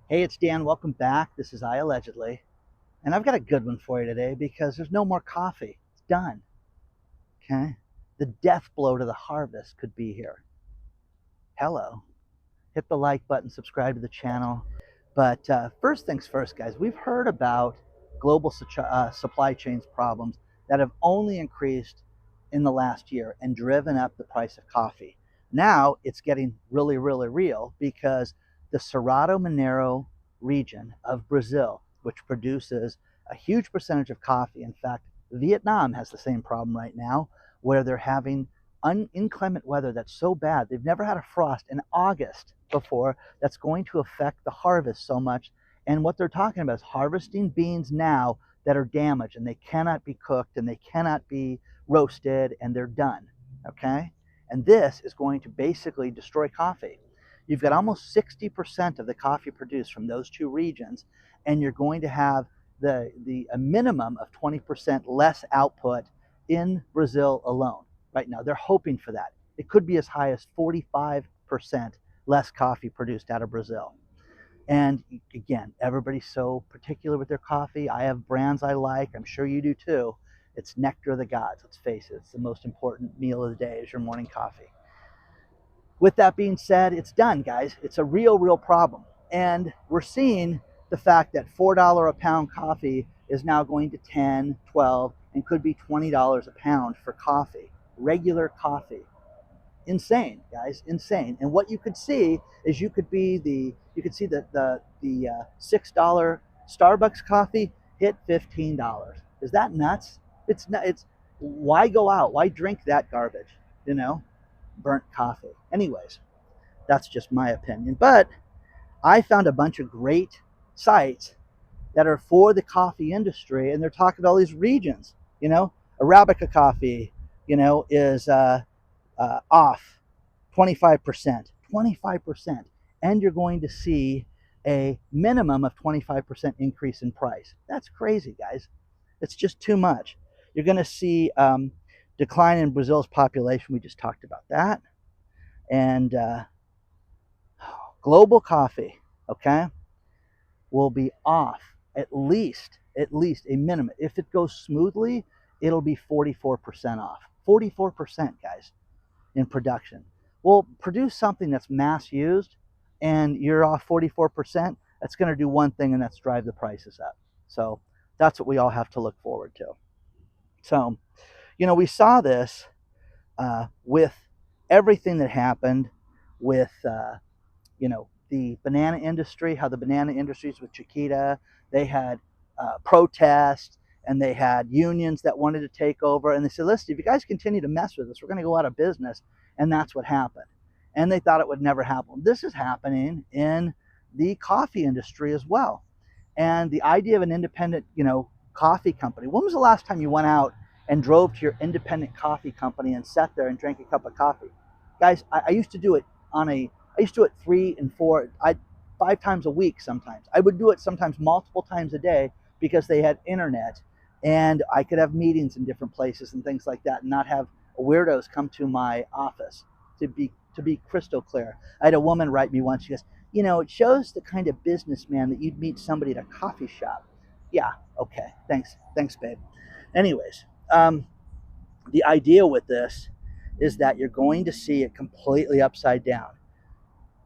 Hey, it's Dan. Welcome back. This is I Allegedly. And I've got a good one for you today because there's no more coffee. It's done. Okay? The death blow to the harvest could be here. Hello. Hit the like button, subscribe to the channel. But first things first, guys, we've heard about global supply chains problems that have only increased in the last year and driven up the price of coffee. Now it's getting really, really real because the Cerrado Mineiro region of Brazil, which produces a huge percentage of coffee, in fact, Vietnam has the same problem right now where they're having inclement weather that's so bad. They've never had a frost in August before that's going to affect the harvest so much. And what they're talking about is harvesting beans now that are damaged and they cannot be cooked and they cannot be roasted and they're done. Okay? And this is going to basically destroy coffee. You've got almost 60% of the coffee produced from those two regions, and you're going to have a minimum of 20% less output in Brazil alone right now. They're hoping for that. It could be as high as 45% less coffee produced out of Brazil. And again, everybody's so particular with their coffee. I have brands I like. I'm sure you do too. It's nectar of the gods. Let's face it. It's the most important meal of the day is your morning coffee. With that being said, it's done, guys. It's a real, real problem. And we're seeing the fact that $4 a pound coffee is now going to 10, 12, and could be $20 a pound for coffee, regular coffee. Insane, guys, insane. And what you could see is you could see the $6 Starbucks coffee hit $15. Is that nuts? It's not. It's why go out? Why drink that garbage? You know, burnt coffee. Anyways, that's just my opinion. But I found a bunch of great sites that are for the coffee industry, and they're talking about all these regions. Arabica coffee, is off 25%, 25%, and you're going to see a minimum of 25% increase in price. That's crazy, guys. It's just too much. You're going to see decline in Brazil's population. We just talked about that. And global coffee, okay, will be off at least a minimum. If it goes smoothly, it'll be 44% off. 44%, guys, in production. Well, produce something that's mass used and you're off 44%, that's going to do one thing, and that's drive the prices up. So that's what we all have to look forward to. So, we saw this with everything that happened with the banana industry, how the banana industries with Chiquita, they had protests and they had unions that wanted to take over. And they said, listen, if you guys continue to mess with us, we're going to go out of business. And that's what happened. And they thought it would never happen. This is happening in the coffee industry as well. And the idea of an independent, coffee company. When was the last time you went out and drove to your independent coffee company and sat there and drank a cup of coffee? Guys, I used to do it I used to do it 3 and 4, 5 times a week sometimes. I would do it sometimes multiple times a day because they had internet and I could have meetings in different places and things like that and not have weirdos come to my office. To be crystal clear, I had a woman write me once. She goes, it shows the kind of businessman that you'd meet somebody at a coffee shop. Yeah, okay, thanks, babe. Anyways, the idea with this is that you're going to see it completely upside down.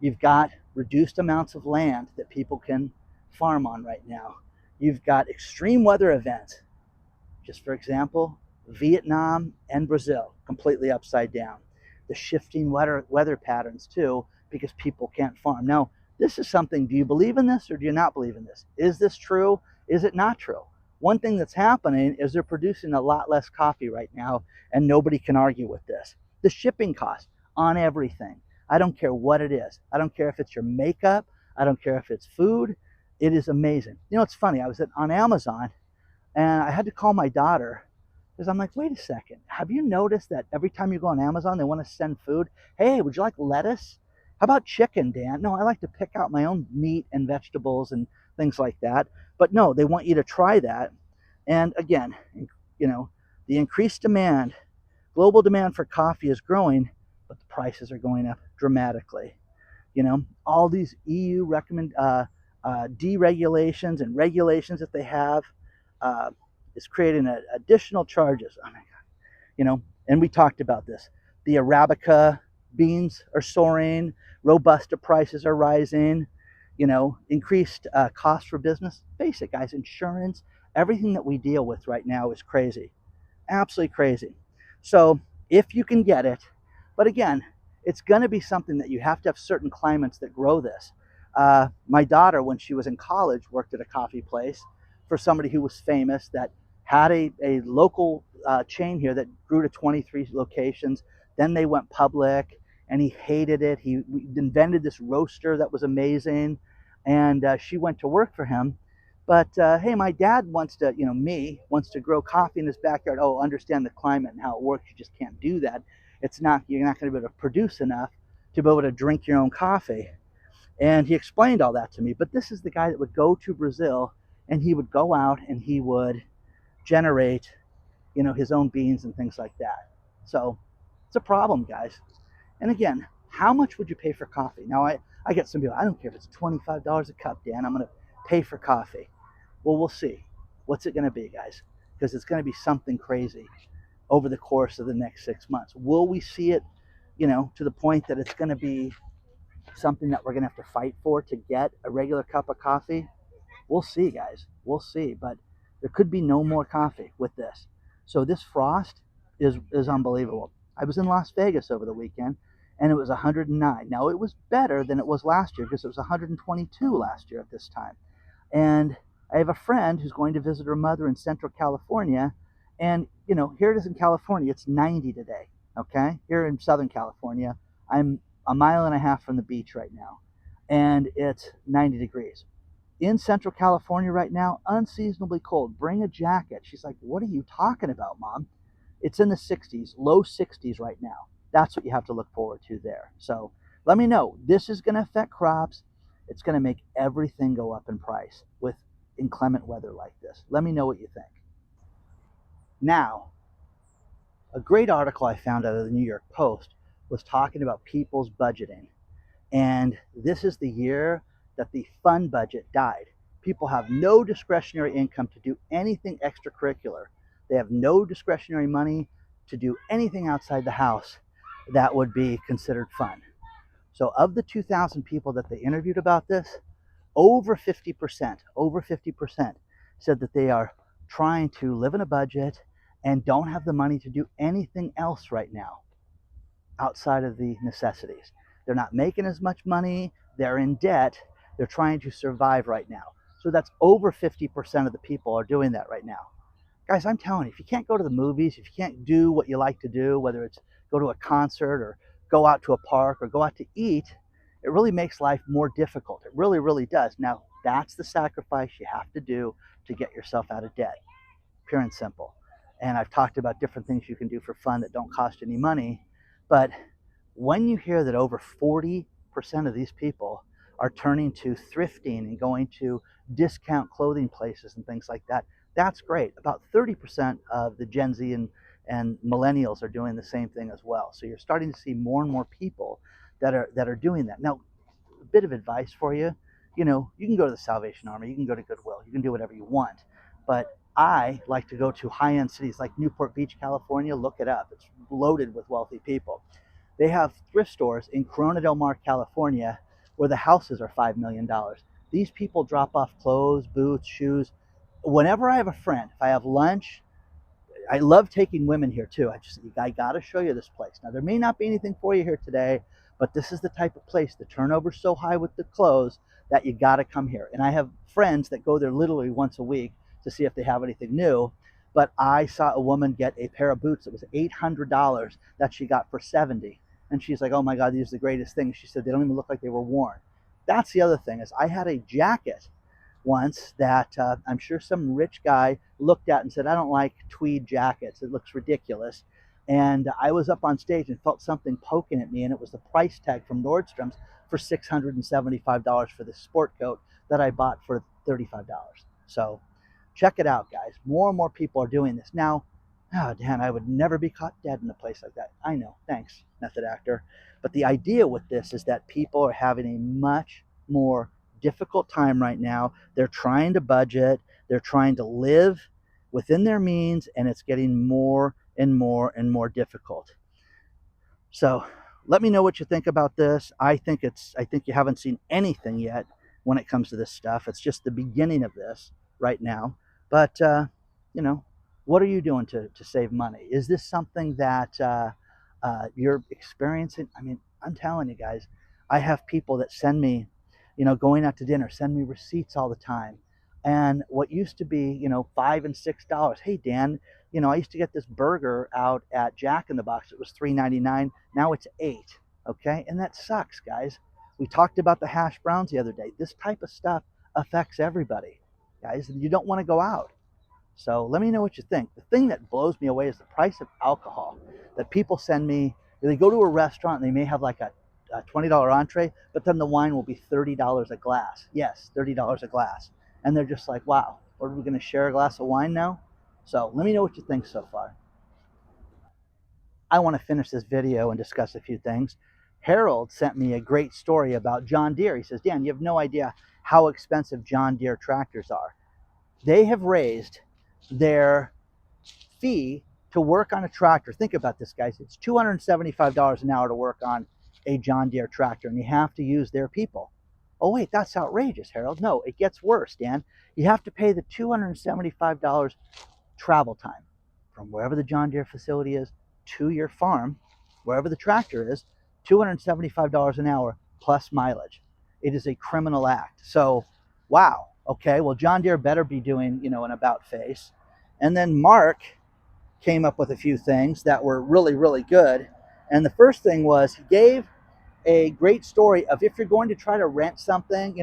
You've got reduced amounts of land that people can farm on right now. You've got extreme weather events. Just for example, Vietnam and Brazil, completely upside down. The shifting weather patterns too, because people can't farm. Now, this is something, do you believe in this or do you not believe in this? Is this true? Is it not true? One thing that's happening is they're producing a lot less coffee right now, and nobody can argue with this. The shipping cost on everything. I don't care what it is. I don't care if it's your makeup. I don't care if it's food. It is amazing. It's funny. I was on Amazon and I had to call my daughter because I'm like, wait a second. Have you noticed that every time you go on Amazon, they want to send food? Hey, would you like lettuce? How about chicken, Dan? No, I like to pick out my own meat and vegetables and things like that. But no, they want you to try that. And again, the increased demand, global demand for coffee is growing, but the prices are going up dramatically. All these EU deregulations and regulations that they have uh, is creating additional charges. I mean, you know, and we talked about this. The Arabica beans are soaring, Robusta prices are rising, increased cost for business. Basic, guys, insurance, everything that we deal with right now is crazy, absolutely crazy. So if you can get it, but again, it's going to be something that you have to have certain climates that grow this. My daughter, when she was in college, worked at a coffee place for somebody who was famous that had a local chain here that grew to 23 locations. Then they went public and he hated it. He invented this roaster that was amazing. And she went to work for him, but hey, my dad wants to, wants to grow coffee in his backyard. Oh, understand the climate and how it works. You just can't do that. It's not, you're not going to be able to produce enough to be able to drink your own coffee. And he explained all that to me. But this is the guy that would go to Brazil and he would go out and he would generate, his own beans and things like that. So it's a problem, guys. And again, how much would you pay for coffee? Now, I get some people, I don't care if it's $25 a cup, Dan, I'm going to pay for coffee. Well, we'll see. What's it going to be, guys? Because it's going to be something crazy over the course of the next 6 months. Will we see it, to the point that it's going to be something that we're going to have to fight for to get a regular cup of coffee? We'll see, guys. We'll see. But there could be no more coffee with this. So this frost is unbelievable. I was in Las Vegas over the weekend and it was 109. Now it was better than it was last year because it was 122 last year at this time. And I have a friend who's going to visit her mother in Central California. And, here it is in California. It's 90 today. Okay. Here in Southern California, I'm a mile and a half from the beach right now. And it's 90 degrees. In Central California right now, unseasonably cold. Bring a jacket. She's like, what are you talking about, Mom? It's in the 60s, low 60s right now. That's what you have to look forward to there. So let me know. This is going to affect crops. It's going to make everything go up in price with inclement weather like this. Let me know what you think. Now, a great article I found out of the New York Post was talking about people's budgeting. And this is the year that the fun budget died. People have no discretionary income to do anything extracurricular. They have no discretionary money to do anything outside the house that would be considered fun. So of the 2,000 people that they interviewed about this, over 50% said that they are trying to live in a budget and don't have the money to do anything else right now outside of the necessities. They're not making as much money, they're in debt, they're trying to survive right now. So that's over 50% of the people are doing that right now. Guys, I'm telling you, if you can't go to the movies, if you can't do what you like to do, whether it's go to a concert or go out to a park or go out to eat, it really makes life more difficult. It really, really does. Now, that's the sacrifice you have to do to get yourself out of debt, pure and simple. And I've talked about different things you can do for fun that don't cost any money. But when you hear that over 40% of these people are turning to thrifting and going to discount clothing places and things like that, that's great. About 30% of the Gen Z and millennials are doing the same thing as well. So you're starting to see more and more people that are doing that. Now, a bit of advice for you. You can go to the Salvation Army, you can go to Goodwill, you can do whatever you want. But I like to go to high-end cities like Newport Beach, California. Look it up. It's loaded with wealthy people. They have thrift stores in Corona del Mar, California, where the houses are $5 million. These people drop off clothes, boots, shoes. Whenever I have a friend, if I have lunch, I love taking women here too. I got to show you this place. Now, there may not be anything for you here today, but this is the type of place, the turnover's so high with the clothes that you got to come here. And I have friends that go there literally once a week to see if they have anything new. But I saw a woman get a pair of boots that was $800 that she got for 70. And she's like, oh my God, these are the greatest things. She said, they don't even look like they were worn. That's the other thing is I had a jacket once that I'm sure some rich guy looked at and said, I don't like tweed jackets. It looks ridiculous. And I was up on stage and felt something poking at me, and it was the price tag from Nordstrom's for $675 for this sport coat that I bought for $35. So check it out, guys. More and more people are doing this. Now, oh, Dan, I would never be caught dead in a place like that. I know. Thanks, method actor. But the idea with this is that people are having a much more difficult time right now. They're trying to budget, they're trying to live within their means, and it's getting more and more and more difficult. So let me know what you think about this. I think you haven't seen anything yet when it comes to this stuff. It's just the beginning of this right now. But you know, what are you doing to save money? Is this something that you're experiencing? I mean, I'm telling you guys, I have people that send me, going out to dinner, send me receipts all the time. And what used to be, $5 and $6. Hey Dan, I used to get this burger out at Jack in the Box. It was $3.99. Now it's 8. Okay, and that sucks, guys. We talked about the hash browns the other day. This type of stuff affects everybody, guys. And you don't want to go out. So let me know what you think. The thing that blows me away is the price of alcohol that people send me. They go to a restaurant and they may have like a $20 entree, but then the wine will be $30 a glass. Yes, $30 a glass. And they're just like, wow, are we going to share a glass of wine now? So let me know what you think so far. I want to finish this video and discuss a few things. Harold sent me a great story about John Deere. He says, Dan, you have no idea how expensive John Deere tractors are. They have raised their fee to work on a tractor. Think about this, guys. It's $275 an hour to work on a John Deere tractor, and you have to use their people. Oh, wait, that's outrageous, Harold. No, it gets worse, Dan. You have to pay the $275 travel time from wherever the John Deere facility is to your farm, wherever the tractor is, $275 an hour plus mileage. It is a criminal act. So, wow. Okay, well, John Deere better be doing, an about face. And then Mark came up with a few things that were really, really good. And the first thing was he gave a great story of if you're going to try to rent something,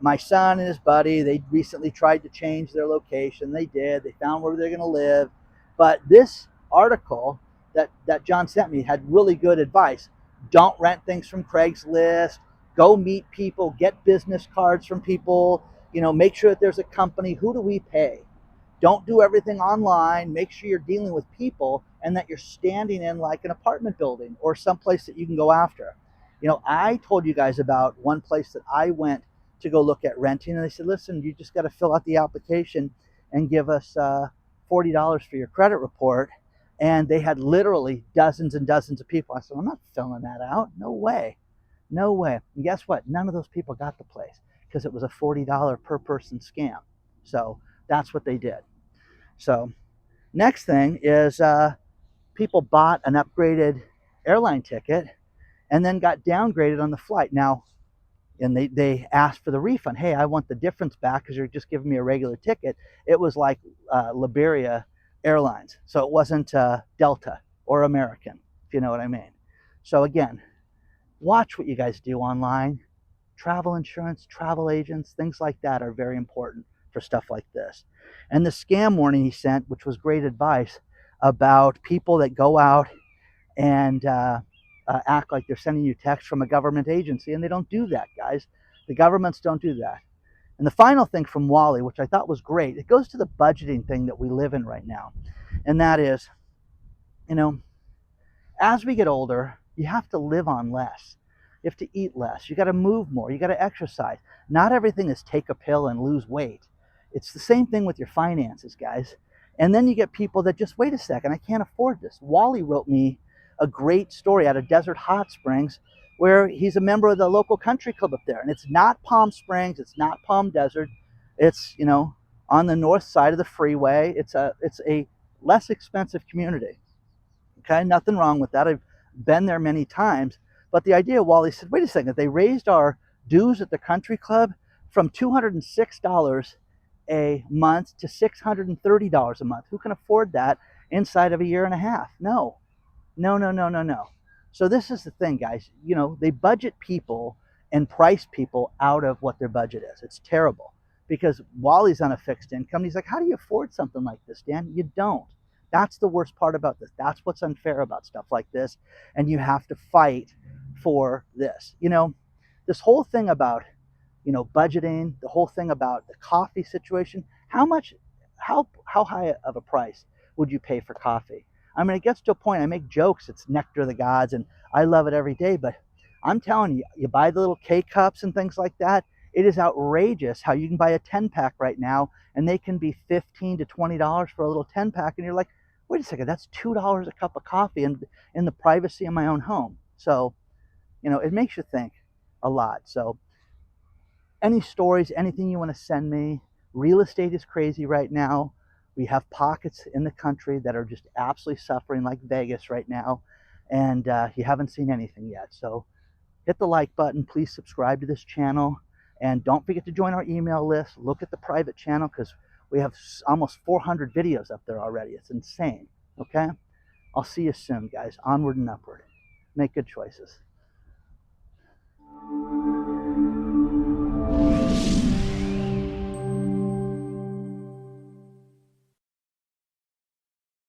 my son and his buddy, they recently tried to change their location. They did. They found where they're going to live. But this article that John sent me had really good advice. Don't rent things from Craigslist. Go meet people. Get business cards from people. Make sure that there's a company. Who do we pay? Don't do everything online. Make sure you're dealing with people and that you're standing in like an apartment building or someplace that you can go after. I told you guys about one place that I went to go look at renting, and they said, listen, you just got to fill out the application and give us $40 for your credit report. And they had literally dozens and dozens of people. I said, I'm not filling that out. No way. No way. And guess what? None of those people got the place because it was a $40 per person scam. So that's what they did. So next thing is people bought an upgraded airline ticket and then got downgraded on the flight. Now, and they asked for the refund. Hey, I want the difference back because you're just giving me a regular ticket. It was like Liberia Airlines. So it wasn't Delta or American, if you know what I mean. So again, watch what you guys do online. Travel insurance, travel agents, things like that are very important for stuff like this. And the scam warning he sent, which was great advice about people that go out and act like they're sending you text from a government agency, and they don't do that, guys. The governments don't do that. And the final thing from Wally, which I thought was great, it goes to the budgeting thing that we live in right now. And that is, as we get older, you have to live on less. You have to eat less. You got to move more. You got to exercise. Not everything is take a pill and lose weight. It's the same thing with your finances, guys. And then you get people that just, wait a second, I can't afford this. Wally wrote me a great story out of Desert Hot Springs where he's a member of the local country club up there. And it's not Palm Springs. It's not Palm Desert. It's, on the north side of the freeway. It's a less expensive community. Okay, nothing wrong with that. I've been there many times. But the idea, Wally said, wait a second, they raised our dues at the country club from $206 a month to $630 a month. Who can afford that inside of a year and a half? No. So this is the thing, guys. They budget people and price people out of what their budget is. It's terrible because Wally's on a fixed income. He's like, how do you afford something like this, Dan? You don't. That's the worst part about this. That's what's unfair about stuff like this. And you have to fight for this. This whole thing about, budgeting, the whole thing about the coffee situation, how high of a price would you pay for coffee? I mean, it gets to a point, I make jokes, it's nectar of the gods, and I love it every day, but I'm telling you, you buy the little K cups and things like that, It is outrageous how you can buy a 10-pack right now and they can be $15 to $20 for a little 10-pack, and you're like, wait a second, that's $2 a cup of coffee in the privacy of my own home. So, it makes you think a lot. So, any stories, anything you want to send me. Real estate is crazy right now. We have pockets in the country that are just absolutely suffering, like Vegas right now, and you haven't seen anything yet. So hit the like button, please subscribe to this channel, and don't forget to join our email list. Look at the private channel because we have almost 400 videos up there already. It's insane. Okay, I'll see you soon, guys. Onward and upward. Make good choices.